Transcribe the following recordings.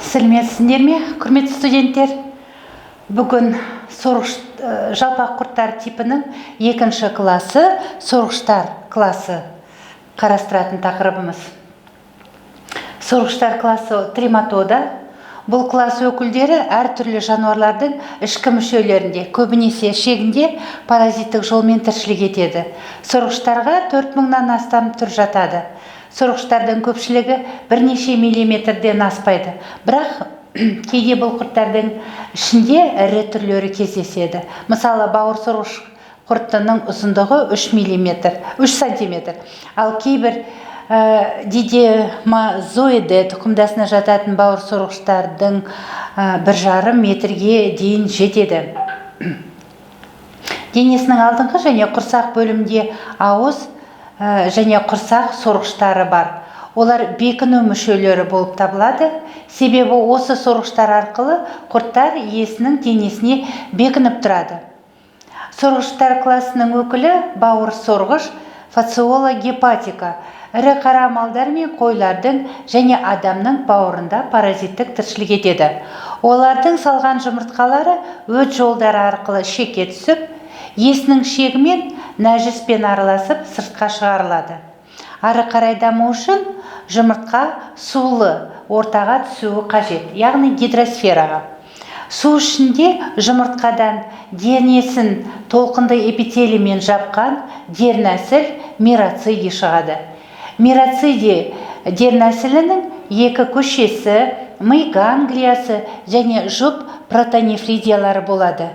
Сәлеметсіздер ме, құрметті студенттер? Бүгін жалпақ құрттар типінің екінші классы, сорғыштар классы қарастыратын тақырыбымыз. Сорғыштар классы трематода. Бұл класс өкілдері әртүрлі жануарлардың ішкі мүшелерінде, көбінесе шегінде паразиттік жолмен тіршілік етеді. Сорғыштарға 4000-нан астам түр жатады. Сорғыштардың көпшілігі бірнеше миллиметрден аспайды. Бірақ кейде бұл құрттардың ішінде ірі түрлері кездеседі. Мысалы, бауыр сорғыш құрттының ұзындығы 3 сантиметр. Ал кейбір дидемозоиды тұқымдасына жататын бауыр сорғыштардың 1,5 метрге дейін жетеді. Денесінің алдыңғы және құрсақ бөлімінде ауыз және құрсақ сорғыштары бар. Олар бекіну мүшелері болып табылады. Себебі осы сорғыштар арқылы құрттар иесінің денесіне бекініп тұрады. Сорғыштар классының өкілі бауыр сорғыш фациола гепатика. Ірі қара малдар мен қойлардың және адамның бауырында паразиттік тіршілік етеді. Олардың салған жұмыртқалары өт жолдары арқылы шекке түсіп, иесінің шегімен нәжіспен араласып сыртқа шығарылады. Ары қарай даму үшін жұмыртқа сулы ортаға түсуі қажет, яғни гидросфераға. Су ішінде жұмыртқадан денесін толқынды эпителиймен жапқан дернәсіл мирацидий шығады. Мирацидий дернәсілінің екі көшесі, ми ганглиясы және жұп протонефридиялары болады.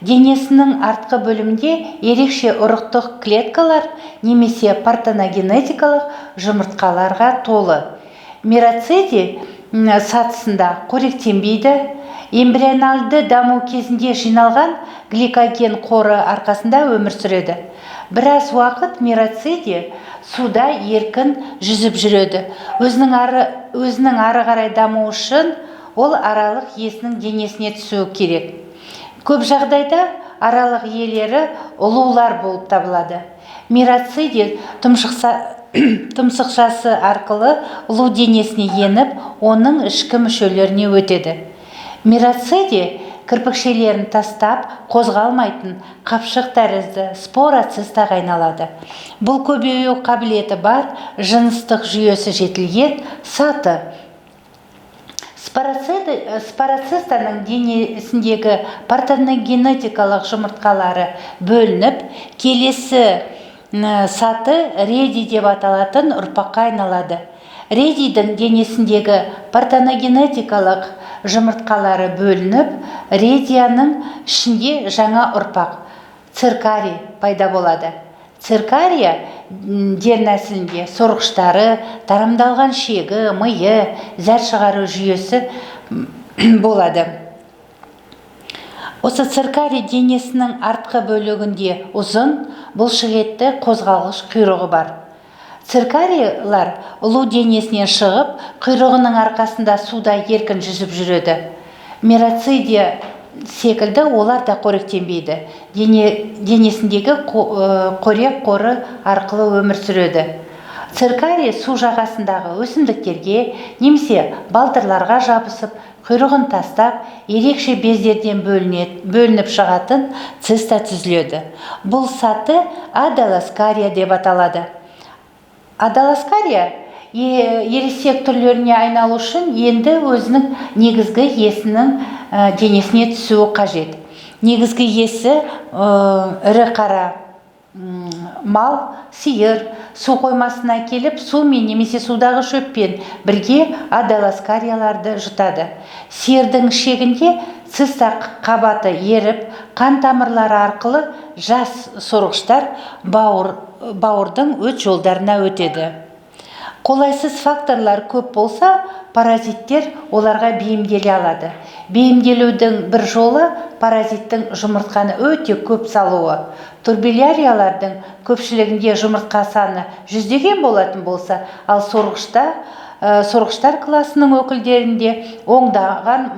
Денесінің артқы бөлімде ерекше ұрықтық клеткалар немесе партеногенетикалық жұмыртқаларға толы. Мирацидий сатысында қоректенбейді. Эмбрионалды даму кезінде жиналған гликоген қоры арқасында өмір сүреді. Біраз уақыт мирацидий суда еркін жүзіп жүреді. Өзінің ары қарай даму үшін ол аралық иесінің денесіне түсуі керек. Көп жағдайда аралық иелері ұлулар болып табылады. Мирацидий тұмсықшасы арқылы ұлу денесіне еніп, оның ішкі мүшелеріне өтеді. Мирацидий кірпікшелерін тастап, қозғалмайтын қапшық тәрізді спороцистаға айналады. Бұл көбею қабілеті бар, жыныстық жүйесі жетілген саты. Спороцистаның денесіндегі партеногенетикалық жұмыртқалары бөлініп, келесі саты реди деп аталатын ұрпаққа айналады. Редидің денесіндегі партеногенетикалық жұмыртқалары бөлініп, редияның ішінде жаңа ұрпақ, циркарий пайда болады. Циркария дернәсілінде сорғыштары, тарамдалған шегі, миы, зәр шығару жүйесі болады. Осы циркарий денесінің артқы бөлігінде ұзын, бұлшықетті қозғалғыш құйрығы бар. Циркарийлар ұлу денесінен шығып, құйрығының арқасында суда еркін жүзіп жүреді. Мирацидий секілді олар да қоректенбейді. Денесіндегі қорек қоры арқылы өмір сүреді. Циркарий су жағасындағы өсімдіктерге немесе балдырларға жабысып, құйрығын тастап, ерекше бездерден бөлініп шығатын циста түзіледі. Бұл саты адаласкария деп аталады. Адаласкария ересек түрлеріне айналу үшін енді өзінің негізгі иесінің денесіне түсуі қажет. Негізгі иесі ірі қара мал, сиыр су қоймасына келіп, сумен немесе судағы шөппен бірге адаласкарияларды жұтады. Сиырдың шегінде циста қабаты еріп, қан тамырлары арқылы жас сорғыштар бауырдың өт жолдарына өтеді. Қолайсыз факторлар көп болса, паразиттер оларға бейімделе алады. Бейімделудің бір жолы паразиттің жұмыртқаны өте көп салуы. Турбеляриялардың көпшілігінде жұмыртқа саны 100-ден болатын болса, ал сорғыштар классының өкілдерінде ондаған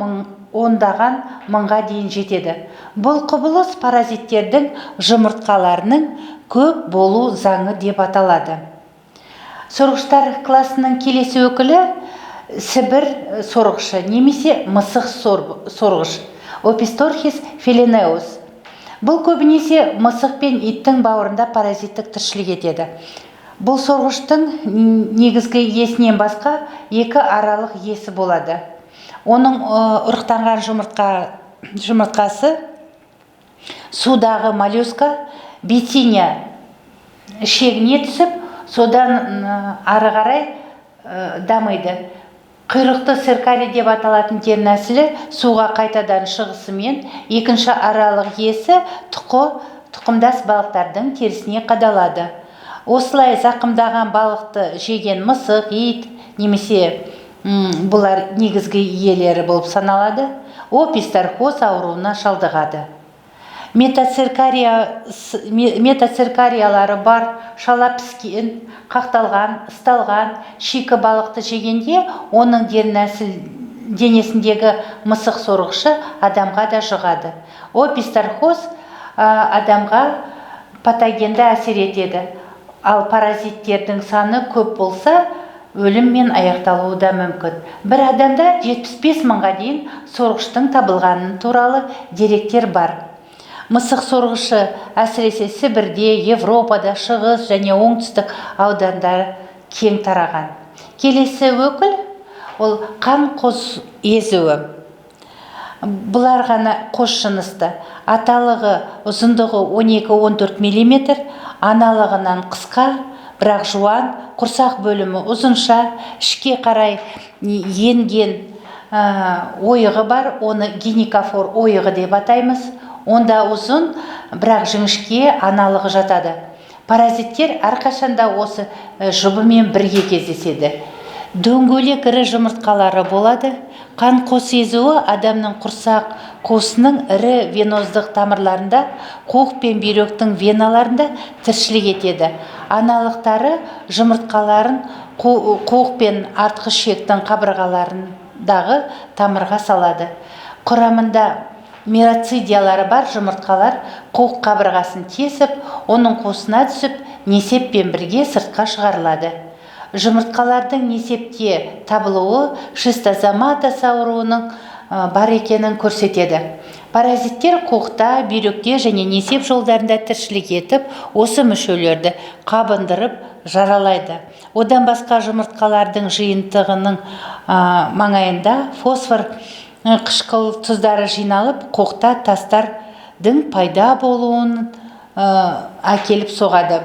мыңға дейін жетеді. Бұл құбылыс паразиттердің жұмыртқаларының көп болу заңы деп аталады. Сорғыштар классының келесі өкілі сібір сорғышы немесе мысық сорғыш Описторхис филинеус. Бұл көбінесе мысық пен иттің бауырында паразиттік тіршілік етеді. Бұл сорғыштың негізгі иесінен басқа екі аралық иесі болады. Оның ұрықтанған жұмыртқасы судағы моллюска бетиния шегіне түсіп, содан ары қарай дамиды. Құйрықты циркарий деп аталатын дернәсілі суға қайтадан шығысымен, екінші аралық иесі тұқымдас балықтардың терісіне қадалады. Осылай зақымдаған балықты жеген мысық, ит немесе бұлар негізгі иелері болып саналады, описторхоз ауруына шалдығады. Метациркариялары бар шала піскен, қақталған, ысталған шикі балықты жегенде оның денесіндегі мысық сорғышы адамға да жұғады. Описторхоз адамға патогенді әсер етеді. Ал паразиттердің саны көп болса, өліммен аяқталуы да мүмкін. Бір адамда 75 мыңға дейін сорғыштың табылғаны туралы деректер бар. Мысық сорғышы әсіресе Сібірде, Европада, шығыс және оңтүстік аудандары кең тараған. Келесі өкіл ол қан қос езуі. Бұлар ғана қос жынысты. Аталығы ұзындығы 12-14 мм, аналығынан қысқа, бірақ жуан, құрсақ бөлімі ұзынша, ішке қарай енген ойығы бар, оны гиникофор ойығы деп атаймыз. Онда ұзын, бірақ жіңішке аналығы жатады. Паразиттер әрқашанда осы жұбымен бірге кездеседі. Дөңгелек ірі жұмыртқалары болады. Қан қос езуі адамның құрсақ қуысының ірі веноздық тамырларында, қуық пен бүйректің веналарында тіршілік етеді. Аналықтары жұмыртқаларын қуық пен артқы ішектің қабырғаларындағы тамырға салады. Құрамында миоцидиялары бар жұмыртқалар қуық қабырғасын тесіп, оның қуысына түсіп, несеппен бірге сыртқа шығарылады. Жұмыртқалардың несепте табылуы шистозоматоз ауруының бар екенін көрсетеді. Паразиттер қуықта, бүйректе және несеп жолдарында тіршілік етіп, осы мүшелерді қабындырып жаралайды. Одан басқа жұмыртқалардың жиынтығының маңайында фосфор қышқыл тұздары жиналып, қуықта тастардың пайда болуын әкеліп соғады.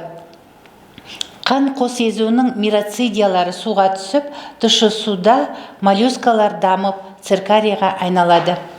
Қан қос езуінің миоцидиялары суға түсіп, тұщы суда моллюскалар дамып, циркарийға айналады.